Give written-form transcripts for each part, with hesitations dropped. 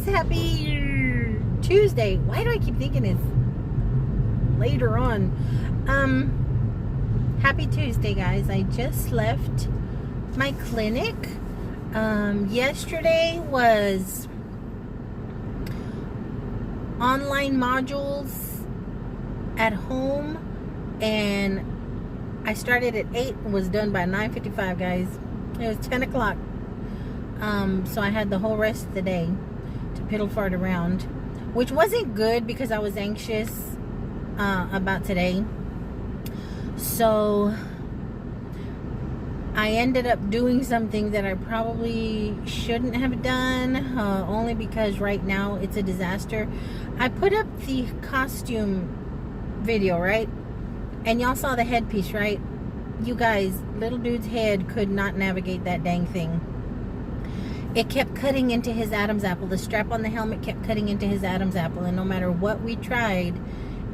Happy Tuesday. Why do I keep thinking it's later on? Happy Tuesday, guys. I just left my clinic. Yesterday was online modules at home, and I started at 8 and was done by 9:55, guys. It was 10 o'clock. So I had the whole rest of the day to piddle fart around, which wasn't good because I was anxious about today. So I ended up doing something that I probably shouldn't have done, only because right now it's a disaster. I put up the costume video, right? And y'all saw the headpiece, right? You guys, little dude's head could not navigate that dang thing. It kept cutting into his Adam's apple. The strap on the helmet kept cutting into his Adam's apple, and no matter what we tried,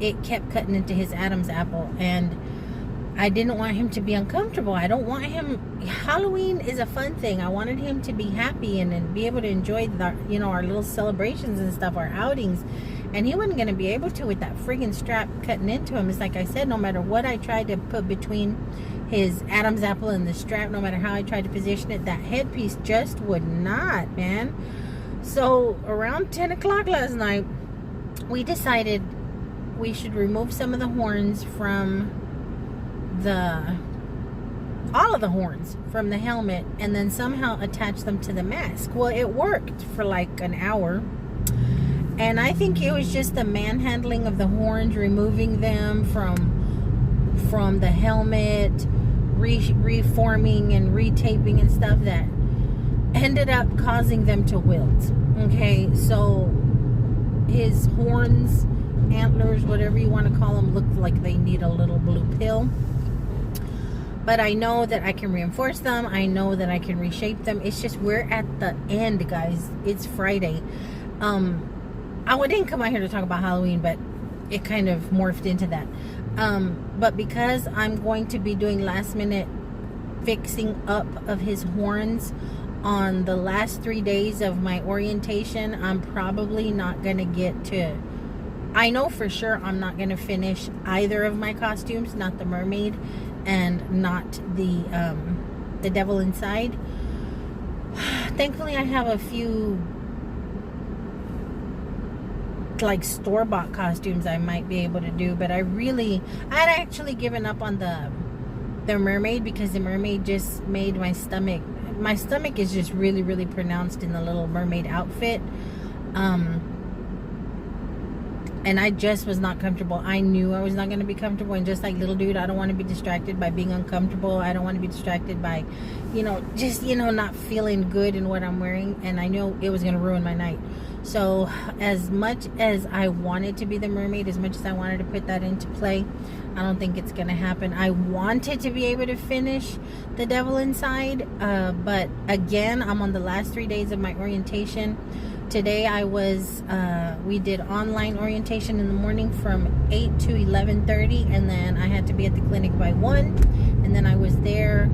it kept cutting into his Adam's apple. And I didn't want him to be uncomfortable. I don't want him. Halloween is a fun thing. I wanted him to be happy and be able to enjoy the, our little celebrations and stuff, our outings. And he wasn't going to be able to with that friggin' strap cutting into him. It's like I said, no matter what I tried to put between his Adam's apple and the strap, no matter how I tried to position it, that headpiece just would not, man. So around 10 o'clock last night, we decided we should remove some of the horns from all of the horns from the helmet, and then somehow attach them to the mask. Well, it worked for like an hour. And I think it was just the manhandling of the horns, removing them from the helmet, reforming and retaping and stuff, that ended up causing them to wilt. Okay, so his horns, antlers, whatever you want to call them, look like they need a little blue pill. But I know that I can reinforce them. I know that I can reshape them. It's just we're at the end, guys. It's Friday. I didn't come out here to talk about Halloween, but it kind of morphed into that. But because I'm going to be doing last minute fixing up of his horns on the last 3 days of my orientation, I'm probably not going to get to... I know for sure I'm not going to finish either of my costumes, not the mermaid and not the devil inside. Thankfully, I have a few like store-bought costumes I might be able to do, but I'd actually given up on the mermaid, because the mermaid just made my stomach is just really, really pronounced in the little mermaid outfit. And I just was not comfortable. I knew I was not going to be comfortable. And just like little dude, I don't want to be distracted by being uncomfortable. I don't want to be distracted by, not feeling good in what I'm wearing. And I knew it was going to ruin my night. So as much as I wanted to be the mermaid, as much as I wanted to put that into play, I don't think it's going to happen. I wanted to be able to finish the devil inside. But again, I'm on the last 3 days of my orientation. Today we did online orientation in the morning from 8 to 11:30, and then I had to be at the clinic by 1, and then I was there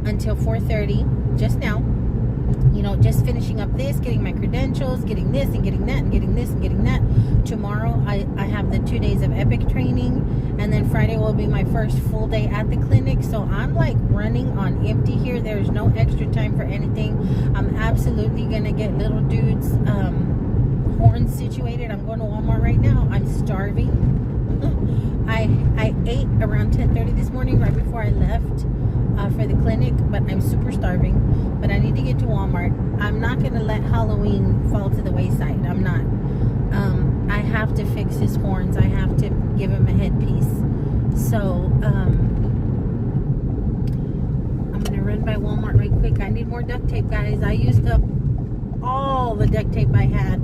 until 4:30 just now. Just finishing up this, getting my credentials, getting this and getting that and getting this and getting that. Tomorrow I have the 2 days of EPIC training, and then Friday will be my first full day at the clinic. So I'm like running on empty here. There's no extra time for anything. I'm absolutely gonna get little dude's horns situated. I'm going to Walmart right now. I'm starving. I ate around 10:30 this morning, right before I left for the clinic, but I'm super starving. But I need to get to Walmart. I'm not going to let Halloween fall to the wayside. I'm not. I have to fix his horns. I have to give him a headpiece. So I'm going to run by Walmart right quick. I need more duct tape, guys. I used up all the duct tape I had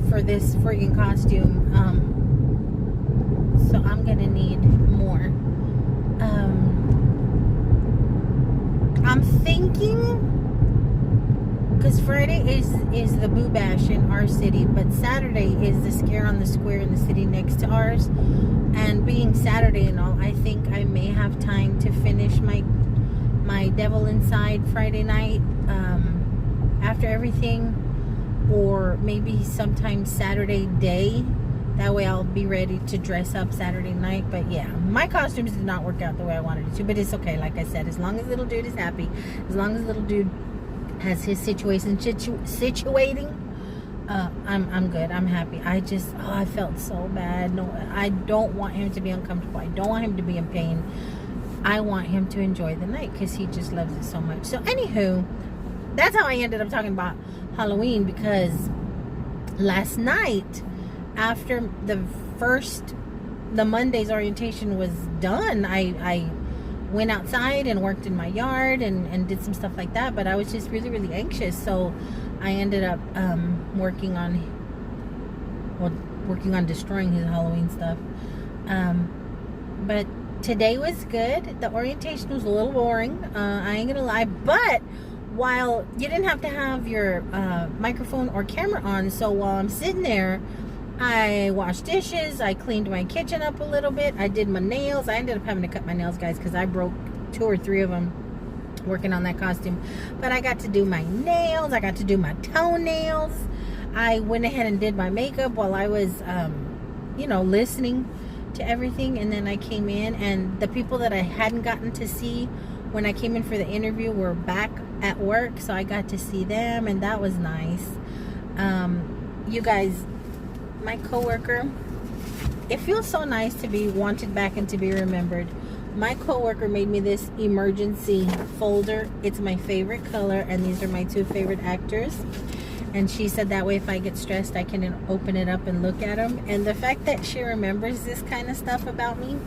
for this friggin' costume. So I'm going to need more. I'm thinking, because Friday is the Boo Bash in our city, but Saturday is the Scare on the Square in the city next to ours. And being Saturday and all, I think I may have time to finish my Devil Inside Friday night. After everything, or maybe sometime Saturday day. That way I'll be ready to dress up Saturday night. But yeah, my costumes did not work out the way I wanted it to, but it's okay. Like I said, as long as little dude is happy, as long as little dude has his situation situating, I'm good. I'm happy. I felt so bad. No, I don't want him to be uncomfortable. I don't want him to be in pain. I want him to enjoy the night because he just loves it so much. So anywho, that's how I ended up talking about Halloween, because last night, after the Monday's orientation was done, I went outside and worked in my yard and did some stuff like that. But I was just really, really anxious. So I ended up working on destroying his Halloween stuff. But today was good. The orientation was a little boring. I ain't gonna lie. But while you didn't have to have your microphone or camera on, so while I'm sitting there, I washed dishes, I cleaned my kitchen up a little bit, I did my nails. I ended up having to cut my nails, guys, because I broke 2 or 3 of them working on that costume. But I got to do my nails, I got to do my toenails. I went ahead and did my makeup while I was, listening to everything. And then I came in, and the people that I hadn't gotten to see when I came in for the interview were back at work, so I got to see them, and that was nice. You guys, my coworker, it feels so nice to be wanted back and to be remembered. My coworker made me this emergency folder. It's my favorite color, and these are my 2 favorite actors. And she said that way if I get stressed, I can open it up and look at them. And the fact that she remembers this kind of stuff about me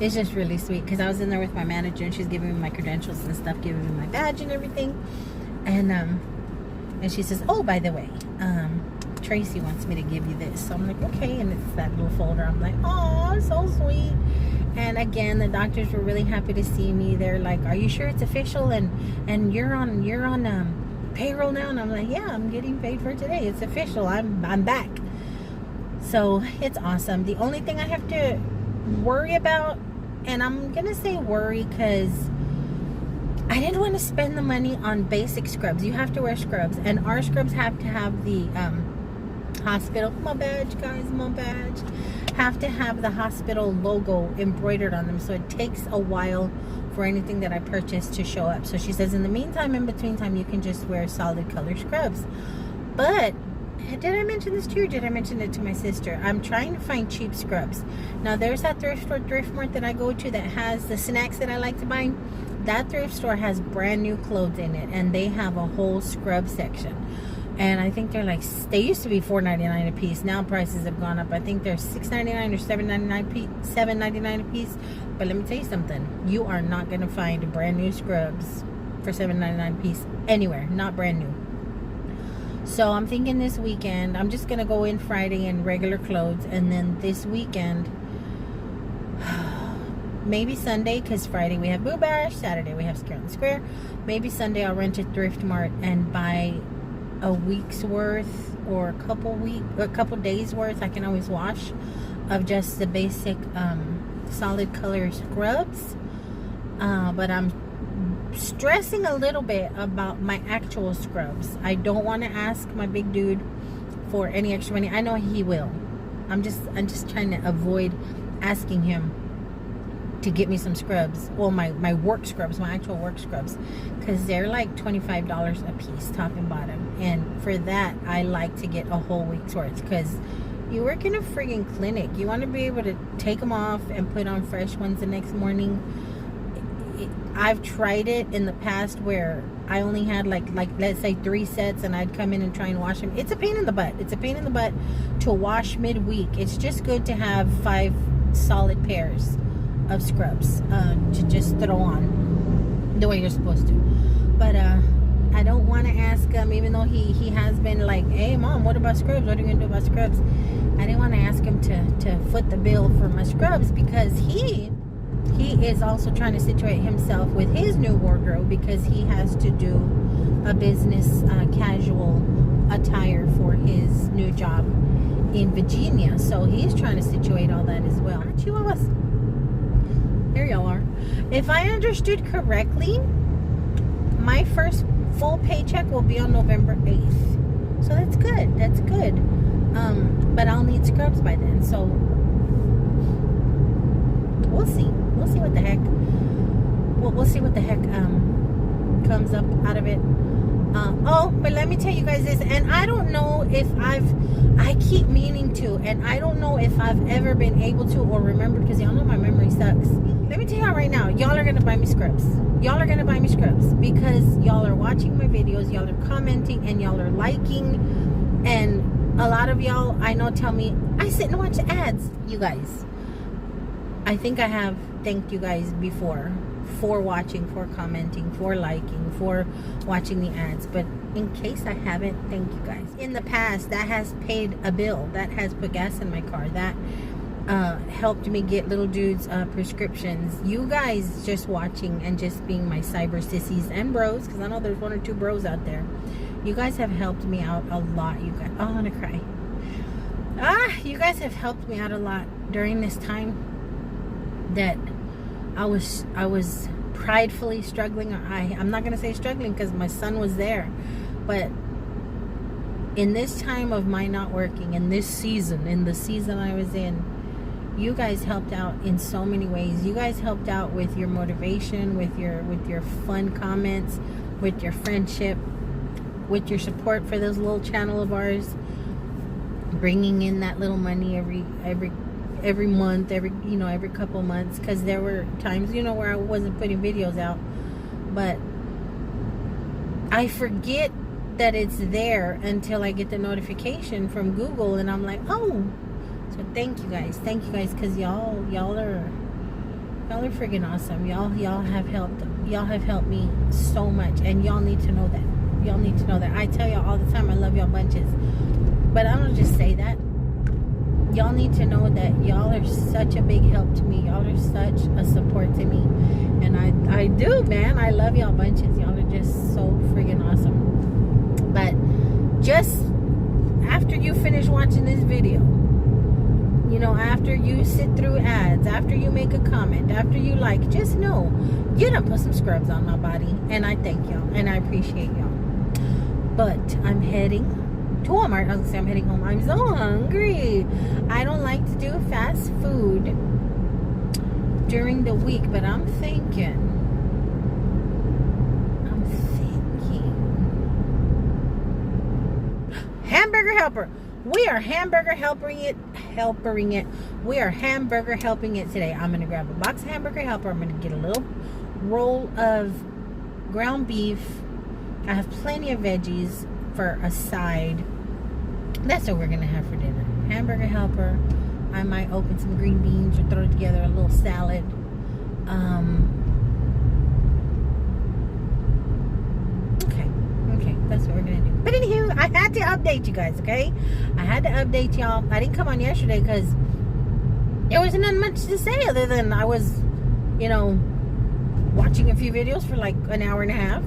is just really sweet, because I was in there with my manager, and she's giving me my credentials and stuff, giving me my badge and everything. And she says, oh, by the way, Tracy wants me to give you this. So I'm like, okay. And it's that little folder. I'm like, oh, so sweet. And again, the doctors were really happy to see me. They're like, are you sure it's official? And you're on payroll now? And I'm like, yeah, I'm getting paid for today. It's official. I'm back. So it's awesome. The only thing I have to worry about, and I'm gonna say worry because I didn't want to spend the money on basic scrubs. You have to wear scrubs, and our scrubs have to have the hospital, my badge, guys, my badge, have to have the hospital logo embroidered on them. So it takes a while for anything that I purchase to show up. So she says, in the meantime, in between time, you can just wear solid color scrubs. But did I mention this to you, or did I mention it to my sister? I'm trying to find cheap scrubs. Now, there's that thrift mart that I go to that has the snacks that I like to buy. That thrift store has brand new clothes in it, and they have a whole scrub section. And I think they're like, they used to be $4.99 a piece. Now prices have gone up. I think they're $6.99 or $7.99 a piece. But let me tell you something. You are not going to find brand new scrubs for $7.99 a piece anywhere. Not brand new. So I'm thinking this weekend, I'm just going to go in Friday in regular clothes. And then this weekend, maybe Sunday, because Friday we have Boo Bash. Saturday we have Skeleton Square. Maybe Sunday I'll rent a thrift mart and buy a week's worth or a couple days worth. I can always wash of just the basic solid color scrubs. But I'm stressing a little bit about my actual scrubs. I don't want to ask my big dude for any extra money. I know he will. I'm just trying to avoid asking him to get me some scrubs. Well, my work scrubs, my actual work scrubs, because they're like $25 a piece, top and bottom. And for that, I like to get a whole week's worth, because you work in a friggin' clinic. You want to be able to take them off and put on fresh ones the next morning. I've tried it in the past where I only had like let's say 3 sets, and I'd come in and try and wash them. It's a pain in the butt. It's a pain in the butt to wash midweek. It's just good to have 5 solid pairs of scrubs to just throw on the way you're supposed to. But I don't want to ask him, even though he has been like, hey mom, what about scrubs? What are you gonna do about scrubs? I didn't want to ask him to foot the bill for my scrubs, because he is also trying to situate himself with his new wardrobe, because he has to do a business casual attire for his new job in Virginia. So he's trying to situate all that as well. Chihuahuas. Here y'all are. If I understood correctly, my first full paycheck will be on November 8th. So that's good. That's good. But I'll need scrubs by then. So we'll see. We'll see what the heck. We'll see what the heck comes up out of it. Oh, but let me tell you guys this, and I don't know if I keep meaning to, and I don't know if I've ever been able to or remembered, because y'all know my memory sucks. Let me tell y'all right now, y'all are gonna buy me scrubs. Y'all are gonna buy me scrubs because y'all are watching my videos, y'all are commenting, and y'all are liking, and a lot of y'all I know tell me I sit and watch ads. You guys, I think I have thanked you guys before for watching, for commenting, for liking, for watching the ads, but in case I haven't, thank you guys. In the past, that has paid a bill, that has put gas in my car, that helped me get little dudes prescriptions. You guys just watching and just being my cyber sissies and bros, because I know there's 1 or 2 bros out there, you guys have helped me out a lot. You guys, oh, I'm gonna cry. You guys have helped me out a lot during this time that I was pridefully struggling. I'm not gonna say struggling because my son was there, but in this time of my not working, in the season I was in, you guys helped out in so many ways. You guys helped out with your motivation, with your fun comments, with your friendship, with your support for this little channel of ours, bringing in that little money every month, every couple months, because there were times, where I wasn't putting videos out, but I forget that it's there until I get the notification from Google, and I'm like, oh. So thank you guys, because y'all are freaking awesome. Y'all have helped me so much, and y'all need to know that. I tell y'all all the time I love y'all bunches, but I don't just say that. Y'all need to know that y'all are such a big help to me. Y'all are such a support to me. And I do, man. I love y'all bunches. Y'all are just so friggin' awesome. But just after you finish watching this video, after you sit through ads, after you make a comment, after you like, just know you done put some scrubs on my body. And I thank y'all. And I appreciate y'all. But I'm heading to Walmart. I was gonna say I'm heading home. I'm so hungry. I don't like to do fast food during the week, but I'm thinking Hamburger Helper. We are hamburger helping it. We are hamburger helping it today. I'm gonna grab a box of Hamburger Helper. I'm gonna get a little roll of ground beef. I have plenty of veggies for a side. That's what we're gonna have for dinner. Hamburger Helper. I might open some green beans or throw together a little salad. Okay, that's what we're gonna do. But anywho, I had to update you guys, okay? I had to update y'all. I didn't come on yesterday because there wasn't nothing much to say other than I was, watching a few videos for like an hour and a half.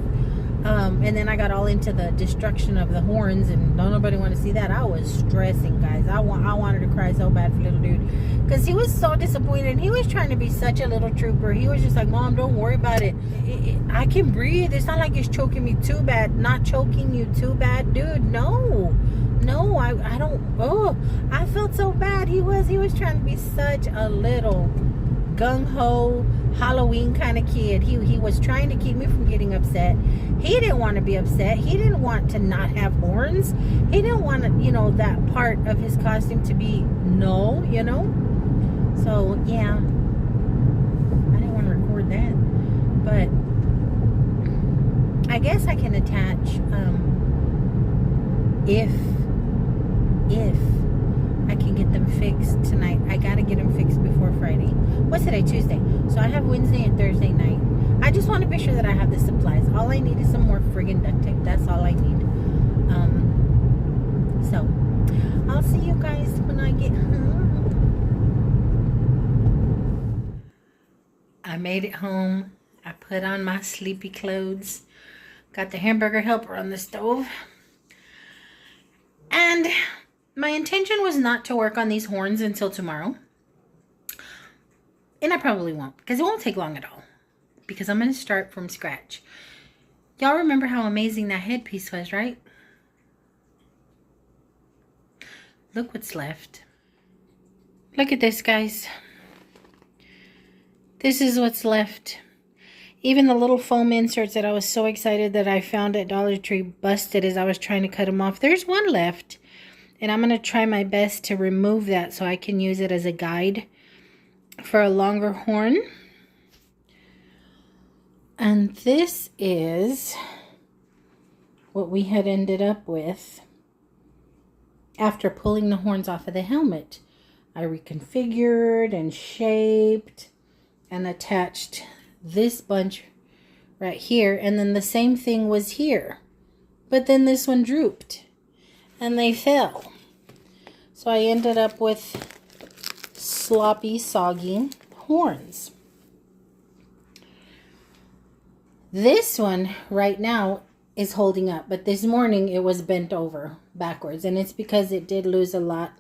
And then I got all into the destruction of the horns, and don't nobody want to see that. I was stressing, guys. I wanted to cry so bad for little dude, because he was so disappointed, and he was trying to be such a little trooper. He was just like, Mom, don't worry about it. I can breathe. It's not like it's choking me too bad. Not choking you too bad, dude. No, I don't. Oh, I felt so bad. He was trying to be such a little gung-ho Halloween kind of kid. He was trying to keep me from getting upset. He didn't want to be upset. He didn't want to not have horns. He didn't want to, that part of his costume to be so yeah, I didn't want to record that, but I guess I can attach if I can get them fixed tonight. I gotta get them fixed before Friday. What's today? Tuesday. So I have Wednesday and Thursday night. I just want to be sure that I have the supplies. All I need is some more friggin' duct tape. That's all I need. So I'll see you guys when I get home. I made it home. I put on my sleepy clothes. Got the Hamburger Helper on the stove. And my intention was not to work on these horns until tomorrow. And I probably won't, because it won't take long at all. Because I'm going to start from scratch. Y'all remember how amazing that headpiece was, right? Look what's left. Look at this, guys. This is what's left. Even the little foam inserts that I was so excited that I found at Dollar Tree busted as I was trying to cut them off. There's one left. And I'm going to try my best to remove that so I can use it as a guide for a longer horn. And this is what we had ended up with after pulling the horns off of the helmet. I reconfigured and shaped and attached this bunch right here, and then the same thing was here, but then this one drooped and they fell, so I ended up with sloppy, soggy horns. This one right now is holding up, but this morning it was bent over backwards, and it's because it did lose a lot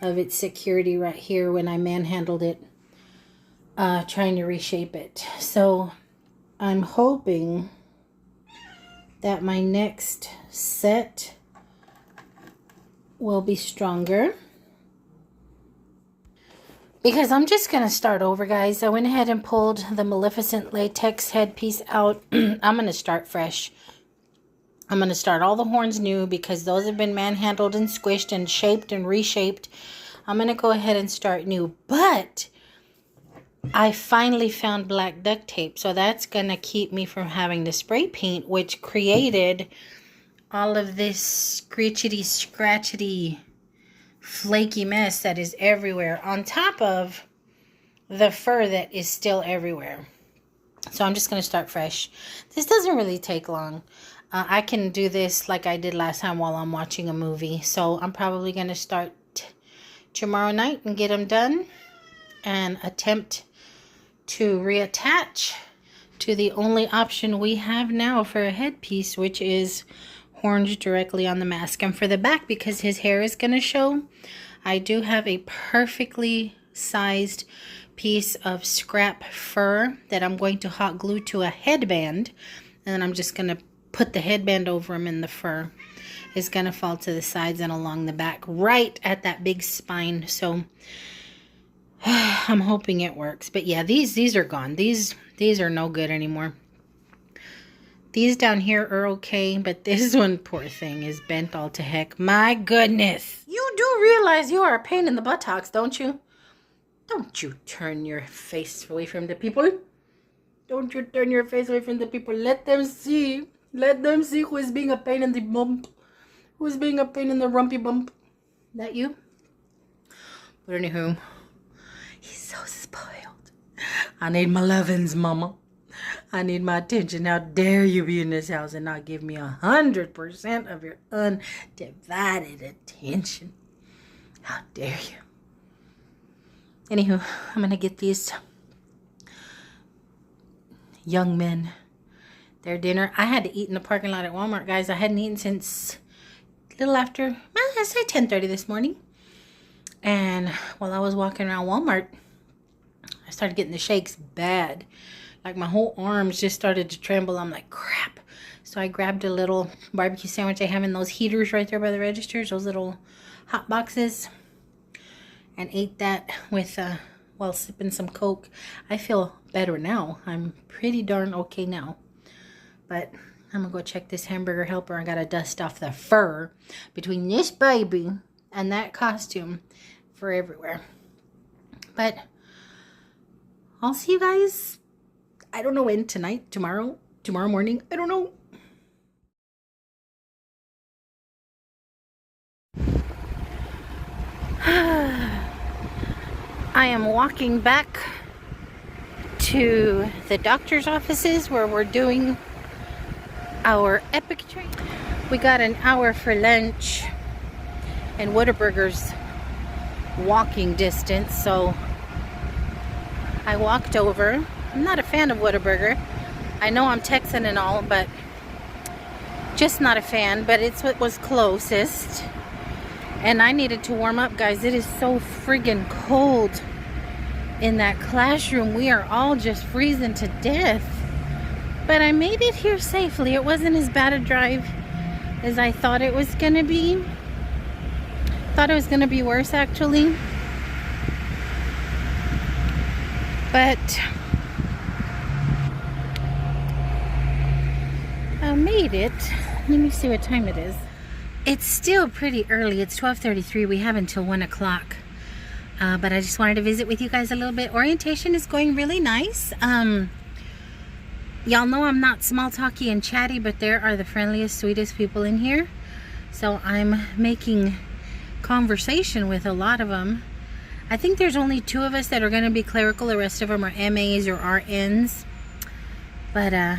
of its security right here when I manhandled it trying to reshape it. So I'm hoping that my next set will be stronger, because I'm just gonna start over, guys. I went ahead and pulled the Maleficent latex headpiece out. I'm gonna start fresh. I'm gonna start all the horns new because those have been manhandled and squished and shaped and reshaped. I'm gonna go ahead and start new, but I finally found black duct tape, so that's gonna keep me from having to spray paint, which created all of this screechity, scratchety, flaky mess that is everywhere, on top of the fur that is still everywhere. So I'm just gonna start fresh. This doesn't really take long. I can do this like I did last time while I'm watching a movie. So I'm probably gonna start tomorrow night and get them done and attempt to reattach to the only option we have now for a headpiece, which is horns directly on the mask. And for the back, because his hair is going to show, I do have a perfectly sized piece of scrap fur that I'm going to hot glue to a headband, and then I'm just going to put the headband over him, and the fur is going to fall to the sides and along the back right at that big spine. So I'm hoping it works. But yeah, these are gone. These are no good anymore. These down here are okay, but this one, poor thing, is bent all to heck. My goodness. You do realize you are a pain in the buttocks, don't you? Don't you turn your face away from the people. Don't you turn your face away from the people. Let them see. Let them see who is being a pain in the bump. Who is being a pain in the rumpy bump. That you? But anywho, he's so spoiled. I need my lovins, mama. I need my attention. How dare you be in this house and not give me 100% of your undivided attention? How dare you? Anywho, I'm going to get these young men their dinner. I had to eat in the parking lot at Walmart, guys. I hadn't eaten since a little after, well, I say 10:30 this morning. And while I was walking around Walmart, I started getting the shakes bad. Like my whole arms just started to tremble. I'm like, crap. So I grabbed a little barbecue sandwich I have in those heaters right there by the registers, those little hot boxes, and ate that with, while sipping some Coke. I feel better now. I'm pretty darn okay now. But I'm gonna go check this Hamburger Helper. I gotta dust off the fur between this baby and that costume for everywhere. But I'll see you guys, I don't know when, tonight, tomorrow morning, I don't know. I am walking back to the doctor's offices where we're doing our epic training. We got an hour for lunch, and Whataburger's walking distance, so I walked over. I'm not a fan of Whataburger. I know I'm Texan and all, but just not a fan, but it's what was closest. And I needed to warm up, guys. It is so friggin' cold in that classroom. We are all just freezing to death. But I made it here safely. It wasn't as bad a drive as I thought it was gonna be. Thought it was gonna be worse actually, but I made it. Let me see what time it is. It's still pretty early. It's 12:33. We have until 1 o'clock. But I just wanted to visit with you guys a little bit. Orientation is going really nice. Y'all know I'm not small talky and chatty, but there are the friendliest, sweetest people in here. So I'm making conversation with a lot of them. I think there's only 2 of us that are going to be clerical. The rest of them are MAs or RNs. But I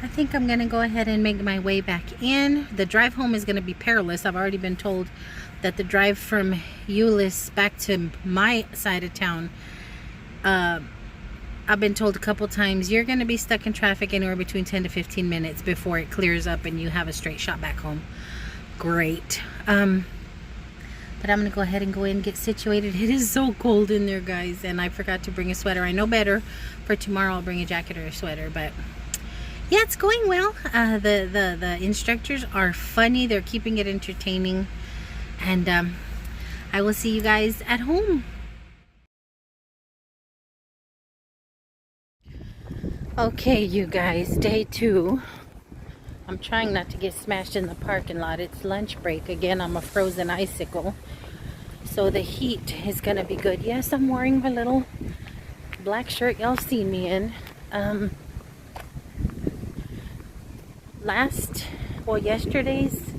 think I'm going to go ahead and make my way back in. The drive home is going to be perilous. I've already been told that the drive from Euless back to my side of town, I've been told a couple times, you're going to be stuck in traffic anywhere between 10 to 15 minutes before it clears up and you have a straight shot back home. Great. But I'm going to go ahead and go in and get situated. It is so cold in there, guys, and I forgot to bring a sweater. I know better. For tomorrow I'll bring a jacket or a sweater, but yeah, it's going well. The instructors are funny. They're keeping it entertaining, and I will see you guys at home. Okay, you guys, day 2. I'm trying not to get smashed in the parking lot. It's lunch break. Again, I'm a frozen icicle, so the heat is gonna be good. Yes, I'm wearing my little black shirt y'all seen me in. Yesterday's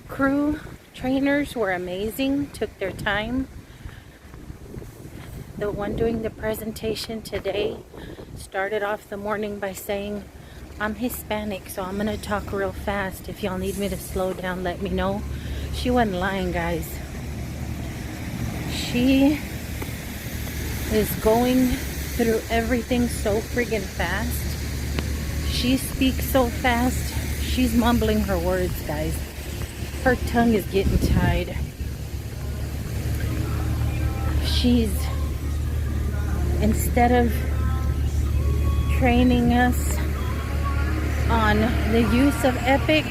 crew trainers were amazing, took their time. The one doing the presentation today started off the morning by saying, I'm Hispanic, so I'm gonna talk real fast. If y'all need me to slow down, let me know. She wasn't lying, guys. She is going through everything so friggin' fast. She speaks so fast, she's mumbling her words, guys. Her tongue is getting tied. She's, instead of training us on the use of Epic,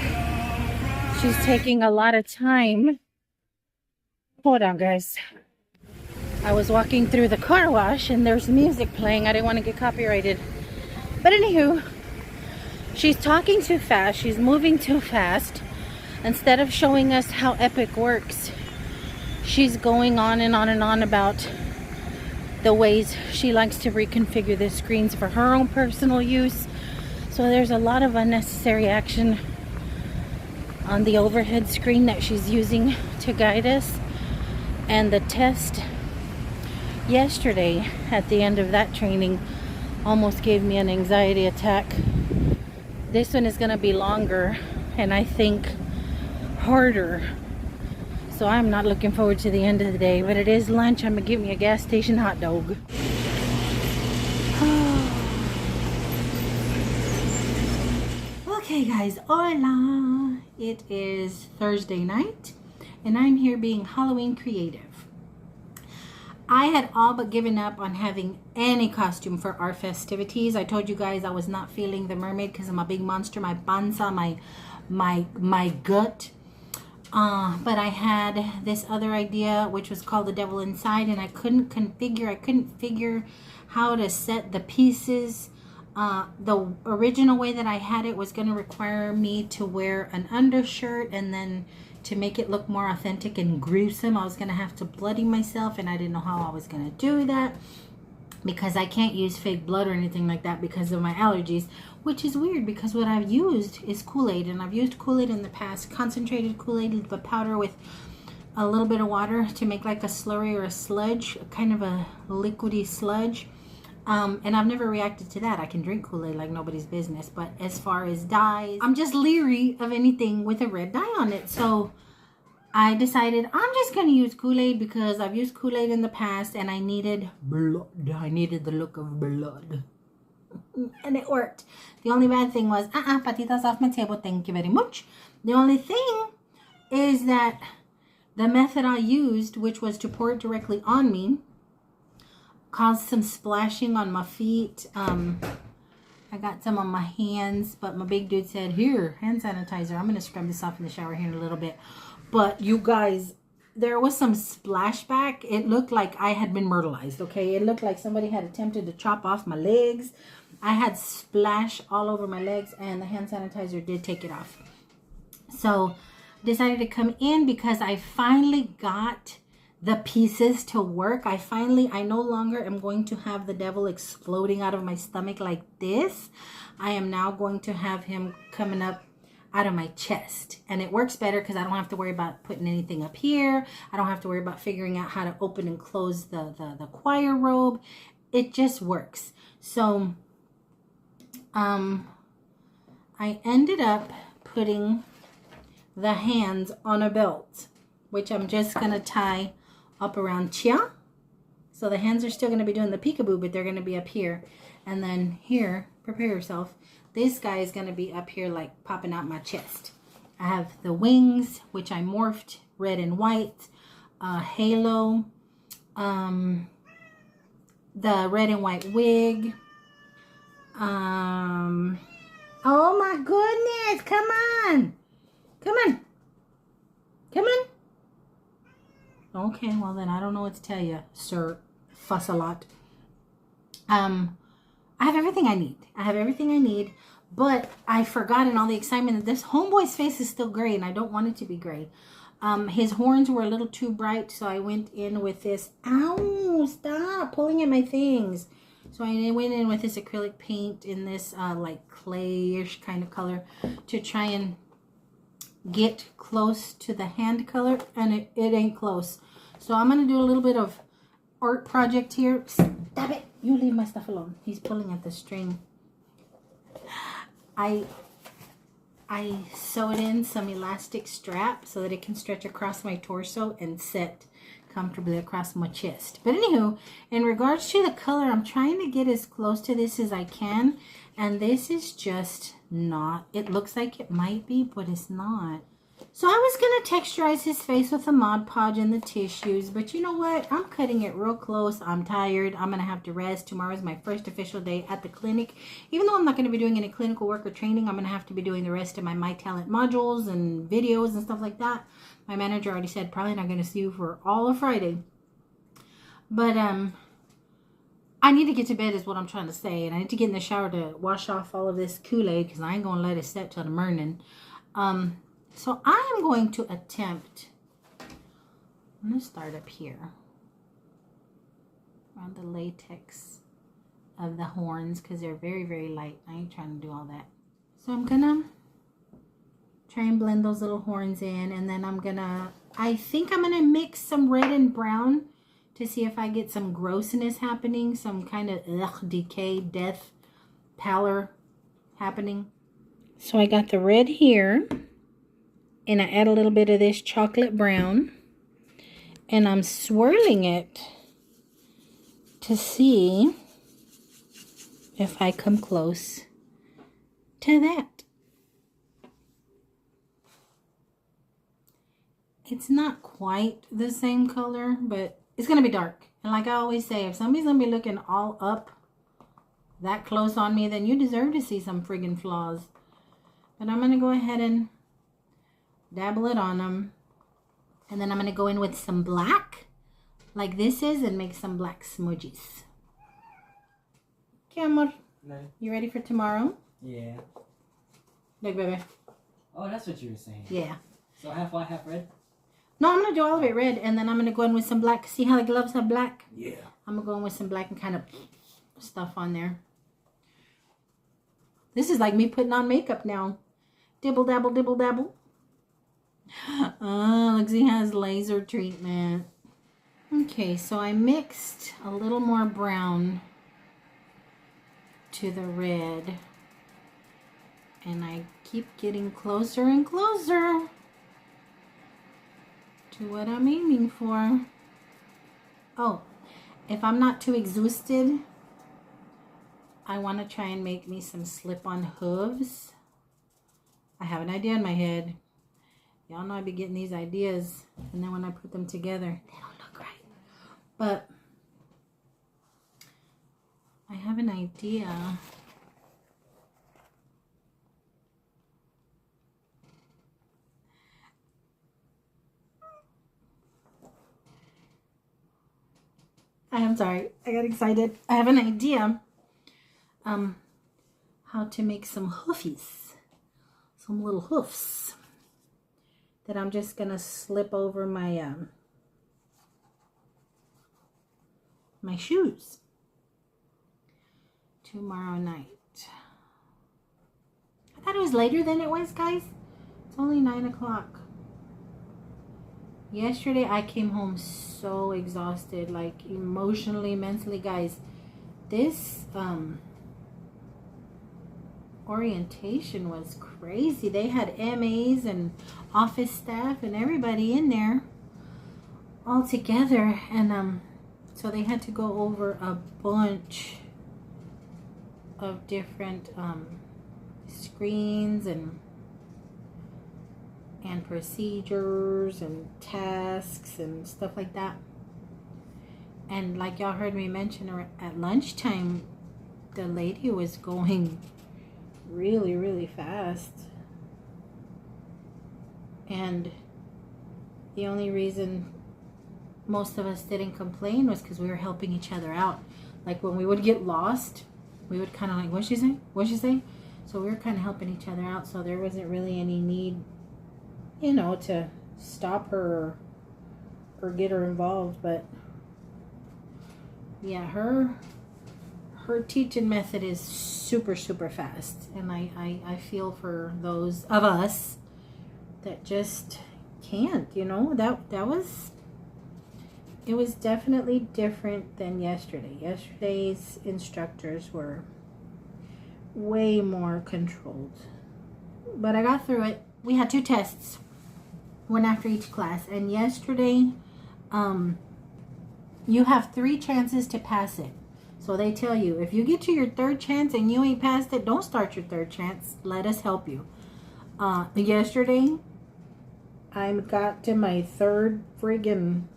she's taking a lot of time. Hold on, guys. I was walking through the car wash and there's music playing. I didn't want to get copyrighted. But anywho, she's talking too fast. She's moving too fast. Instead of showing us how Epic works, she's going on and on and on about the ways she likes to reconfigure the screens for her own personal use. So there's a lot of unnecessary action on the overhead screen that she's using to guide us. And the test yesterday at the end of that training almost gave me an anxiety attack. This one is going to be longer and I think harder. So I'm not looking forward to the end of the day, but it is lunch. I'm going to give me a gas station hot dog. Okay guys, hola! It is Thursday night and I'm here being Halloween creative. I had all but given up on having any costume for our festivities. I told you guys I was not feeling the mermaid because I'm a big monster, my panza, my gut. But I had this other idea which was called the devil inside, and I couldn't figure how to set the pieces. The original way that I had it was going to require me to wear an undershirt, and then to make it look more authentic and gruesome, I was going to have to bloody myself, and I didn't know how I was going to do that because I can't use fake blood or anything like that because of my allergies, which is weird because what I've used is Kool-Aid, and I've used Kool-Aid in the past, concentrated Kool-Aid, the powder with a little bit of water to make like a slurry or a sludge, kind of a liquidy sludge. And I've never reacted to that. I can drink Kool-Aid like nobody's business, but as far as dyes, I'm just leery of anything with a red dye on it. So I decided I'm just going to use Kool-Aid because I've used Kool-Aid in the past and I needed blood. I needed the look of blood. And it worked. The only bad thing was, patitas off my table, thank you very much. The only thing is that the method I used, which was to pour it directly on me, caused some splashing on my feet, I got some on my hands, but my big dude said, here, hand sanitizer. I'm going to scrub this off in the shower here in a little bit. But you guys, there was some splashback. It looked like I had been myrtleized, okay? It looked like somebody had attempted to chop off my legs. I had splash all over my legs, and the hand sanitizer did take it off. So decided to come in because I finally got the pieces to work. I no longer am going to have the devil exploding out of my stomach like this. I am now going to have him coming up out of my chest, and it works better because I don't have to worry about putting anything up here. I don't have to worry about figuring out how to open and close the choir robe. It just works. So I ended up putting the hands on a belt, which I'm just gonna tie up around Chia. So the hands are still going to be doing the peekaboo, but they're going to be up here. And then here, prepare yourself. This guy is going to be up here like popping out my chest. I have the wings, which I morphed red and white. Halo. The red and white wig. Oh my goodness. Come on. Come on. Come on. Okay, well then I don't know what to tell you, Sir Fuss-a-lot. I have everything I need. But I forgot in all the excitement that this homeboy's face is still gray, and I don't want it to be gray. His horns were a little too bright, so I went in with this. Ow! Stop pulling at my things. So I went in with this acrylic paint in this like clayish kind of color to try and get close to the hand color, and it ain't close. So I'm gonna do a little bit of art project here. Stop it, you leave my stuff alone. He's pulling at the string. I sewed in some elastic strap so that it can stretch across my torso and set comfortably across my chest. But anywho, in regards to the color, I'm trying to get as close to this as I can, and this is just not. It looks like it might be, but it's not. So I was going to texturize his face with the Mod Podge and the tissues, but you know what? I'm cutting it real close. I'm tired. I'm going to have to rest. Tomorrow is my first official day at the clinic. Even though I'm not going to be doing any clinical work or training, I'm going to have to be doing the rest of my My Talent modules and videos and stuff like that. My manager already said probably not going to see you for all of Friday. But I need to get to bed is what I'm trying to say. And I need to get in the shower to wash off all of this Kool-Aid because I ain't going to let it set till the morning. So I am going to attempt, I'm going to start up here around the latex of the horns because they're very, very light. I ain't trying to do all that. So I'm going to try and blend those little horns in, and then I think I'm going to mix some red and brown to see if I get some grossness happening, some kind of decay, death, pallor happening. So I got the red here. And I add a little bit of this chocolate brown. And I'm swirling it to see if I come close to that. It's not quite the same color, but it's going to be dark. And like I always say, if somebody's going to be looking all up that close on me, then you deserve to see some friggin' flaws. But I'm going to go ahead and dabble it on them, and then I'm going to go in with some black like this is and make some black smudges. Okay, amor. No. You ready for tomorrow? Yeah. Look, baby. Oh, that's what you were saying. Yeah. So half white, half red? No, I'm going to do all of it red, and then I'm going to go in with some black. See how the gloves have black? Yeah. I'm going to go in with some black and kind of stuff on there. This is like me putting on makeup now. Dibble dabble, dibble dabble. Oh, Lexi has laser treatment. Okay, so I mixed a little more brown to the red. And I keep getting closer and closer to what I'm aiming for. Oh, if I'm not too exhausted, I want to try and make me some slip-on hooves. I have an idea in my head. Y'all know I be getting these ideas, and then when I put them together, they don't look right. But I have an idea I'm sorry. I got excited. I have an idea. How to make some hoofies. Some little hoofs that I'm just gonna slip over my my shoes tomorrow night. I thought it was later than it was, guys. It's only 9 o'clock. Yesterday I came home so exhausted, like emotionally, mentally, guys. This orientation was crazy. They had MAs and office staff and everybody in there all together, and so they had to go over a bunch of different screens and procedures and tasks and stuff like that. And like y'all heard me mention, at lunchtime the lady was going really, really fast, and the only reason most of us didn't complain was because we were helping each other out. Like when we would get lost, we would kind of like, what'd she say? What'd she say? So we were kind of helping each other out, so there wasn't really any need, you know, to stop her or get her involved. But yeah, her teaching method is super, super fast, and I feel for those of us that just can't, you know. It was definitely different than yesterday. Yesterday's instructors were way more controlled, but I got through it. We had 2 tests, one after each class, and yesterday you have 3 chances to pass it. So they tell you, if you get to your 3rd chance and you ain't passed it, don't start your 3rd chance. Let us help you. Yesterday I got to my 3rd friggin'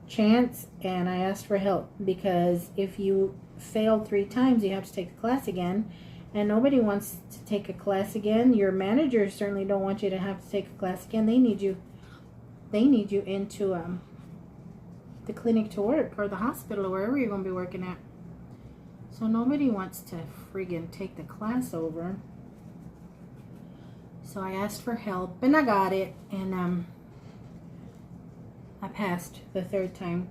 chance, and I asked for help, because if you fail 3 times you have to take the class again, and nobody wants to take a class again. Your managers certainly don't want you to have to take a class again. They need you into the clinic to work, or the hospital, or wherever you're going to be working at. So nobody wants to friggin' take the class over. So I asked for help, and I got it, and I passed the 3rd time.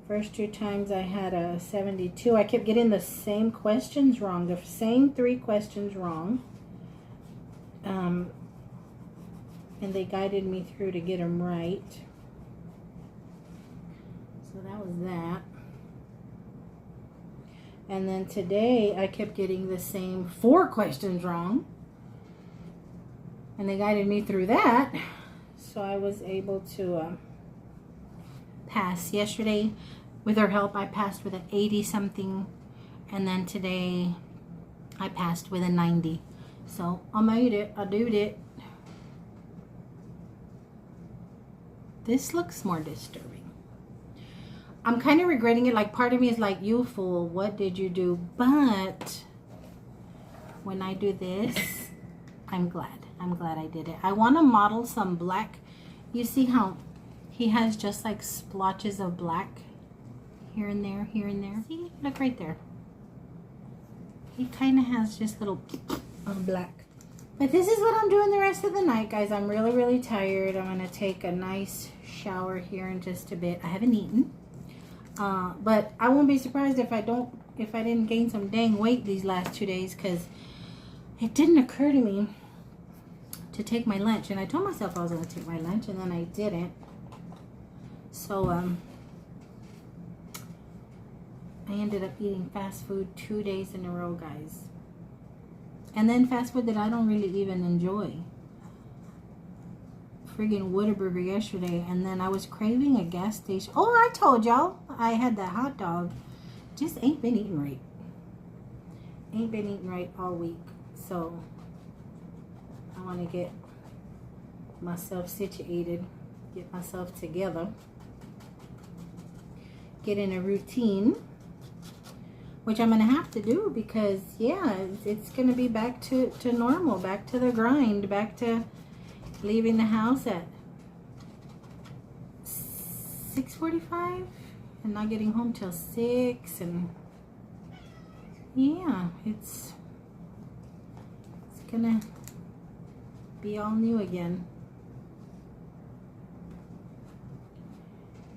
First 2 times I had a 72. I kept getting the same questions wrong, the same 3 questions wrong. And they guided me through to get them right. So that was that. And then today I kept getting the same 4 questions wrong, and they guided me through that. So I was able to pass. Yesterday, with their help, I passed with an 80 something, and then today I passed with a 90. So I made it. I did it. This looks more disturbing. I'm kind of regretting it. Like, part of me is like, you fool, what did you do? But when I do this, I'm glad I did it. I want to model some black. You see how he has just like splotches of black here and there, here and there. See, look right there. He kind of has just little of black. But this is what I'm doing the rest of the night, guys. I'm really, really tired. I'm going to take a nice shower here in just a bit. I haven't eaten. But I won't be surprised if I didn't gain some dang weight these last 2 days, because it didn't occur to me to take my lunch. And I told myself I was going to take my lunch, and then I didn't. So, I ended up eating fast food 2 days in a row, guys. And then fast food that I don't really even enjoy. Friggin' Whataburger yesterday, and then I was craving a gas station. Oh, I told y'all I had that hot dog. Just ain't been eating right. Ain't been eating right all week. So I want to get myself situated, get myself together, get in a routine, which I'm going to have to do, because yeah, it's going to be back to normal, back to the grind, back to leaving the house at 6:45, and not getting home till 6, and yeah, it's gonna be all new again.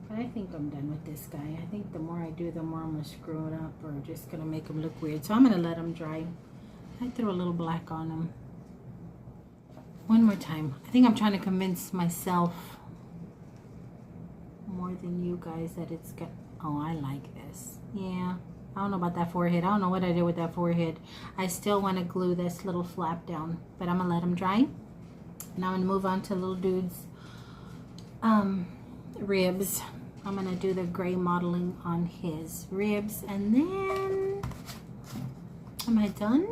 But I think I'm done with this guy. I think the more I do, the more I'm gonna screw it up, or just gonna make him look weird. So I'm gonna let him dry. I threw a little black on him. One more time. I think I'm trying to convince myself more than you guys that it's good. Oh, I like this. Yeah. I don't know about that forehead. I don't know what I did with that forehead. I still want to glue this little flap down, but I'm gonna let him dry. Now I'm gonna move on to little dude's ribs. I'm gonna do the gray modeling on his ribs, and then am I done?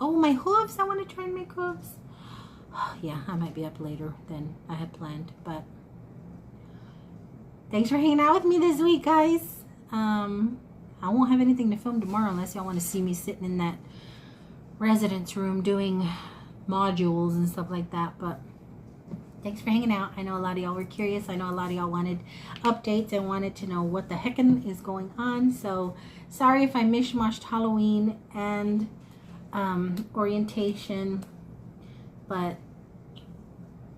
Oh, my hooves. I want to try and make hooves. Yeah, I might be up later than I had planned, but thanks for hanging out with me this week, guys. I won't have anything to film tomorrow unless y'all want to see me sitting in that residence room doing modules and stuff like that. But thanks for hanging out. I know a lot of y'all were curious. I know a lot of y'all wanted updates and wanted to know what the heckin' is going on. So sorry if I mishmashed Halloween and orientation, but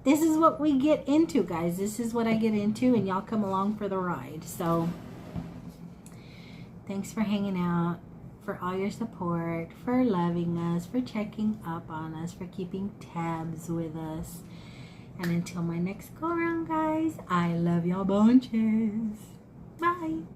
this is what we get into, guys. This is what I get into, and y'all come along for the ride. So thanks for hanging out, for all your support, for loving us, for checking up on us, for keeping tabs with us. And until my next go around, guys, I love y'all bunches. Bye.